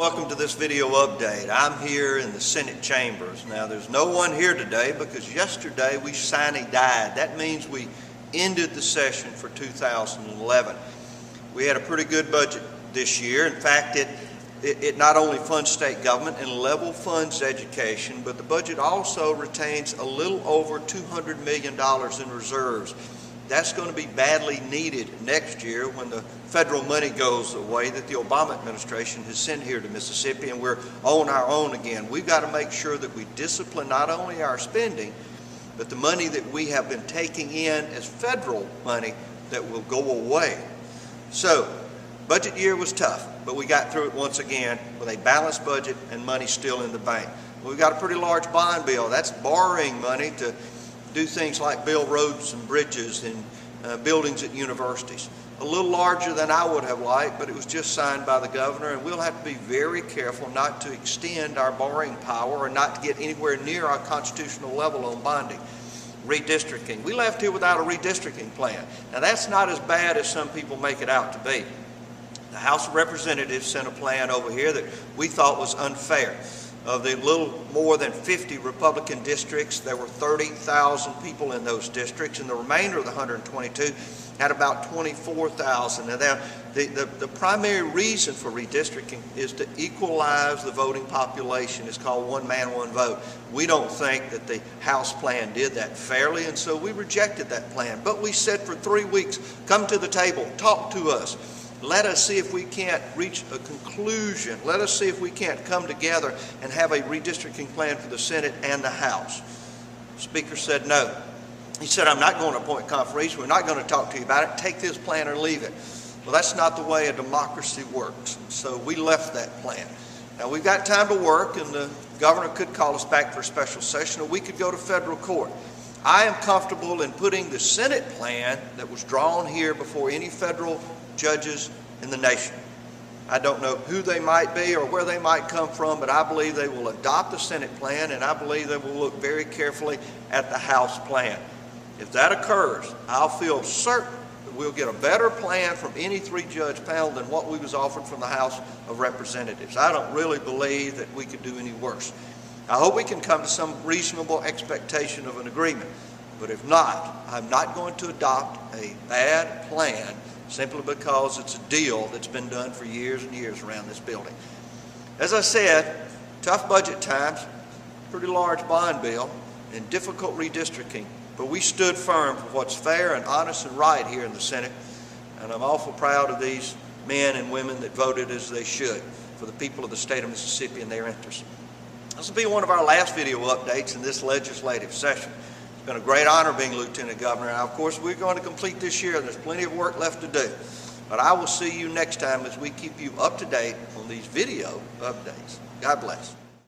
Welcome to this video update. I'm here in the Senate chambers. Now there's no one here today because yesterday we sine died. That means we ended the session for 2011. We had a pretty good budget this year. In fact, it not only funds state government and level funds education, but the budget also retains a little over $200 million in reserves. That's going to be badly needed next year when the federal money goes away that the Obama administration has sent here to Mississippi, and we're on our own again. We've got to make sure that we discipline not only our spending, but the money that we have been taking in as federal money that will go away. So, budget year was tough, but we got through it once again with a balanced budget and money still in the bank. We've got a pretty large bond bill. That's borrowing money to do things like build roads and bridges and buildings at universities. A little larger than I would have liked, but it was just signed by the governor, and we'll have to be very careful not to extend our borrowing power or not to get anywhere near our constitutional level on bonding. Redistricting. We left here without a redistricting plan. Now that's not as bad as some people make it out to be. The House of Representatives sent a plan over here that we thought was unfair. Of the little more than 50 Republican districts, there were 30,000 people in those districts, and the remainder of the 122 had about 24,000. Now, the primary reason for redistricting is to equalize the voting population. It's called one man, one vote. We don't think that the House plan did that fairly, and so we rejected that plan. But we said for 3 weeks, come to the table, talk to us. Let us see if we can't reach a conclusion. Let us see if we can't come together and have a redistricting plan for the Senate and the House. The Speaker said no. He said, I'm not going to appoint conferees. We're not going to talk to you about it. Take this plan or leave it. Well, that's not the way a democracy works. So we left that plan. Now, we've got time to work, and the governor could call us back for a special session, or we could go to federal court. I am comfortable in putting the Senate plan that was drawn here before any federal judges in the nation. I don't know who they might be or where they might come from, but I believe they will adopt the Senate plan, and I believe they will look very carefully at the House plan. If that occurs, I'll feel certain that we'll get a better plan from any three-judge panel than what we was offered from the House of Representatives. I don't really believe that we could do any worse. I hope we can come to some reasonable expectation of an agreement, but if not, I'm not going to adopt a bad plan simply because it's a deal that's been done for years and years around this building. As I said, tough budget times, pretty large bond bill, and difficult redistricting, but we stood firm for what's fair and honest and right here in the Senate, and I'm awful proud of these men and women that voted as they should for the people of the state of Mississippi and their interests. This will be one of our last video updates in this legislative session. It's been a great honor being Lieutenant Governor. Now, of course, we're going to complete this year. There's plenty of work left to do. But I will see you next time as we keep you up to date on these video updates. God bless.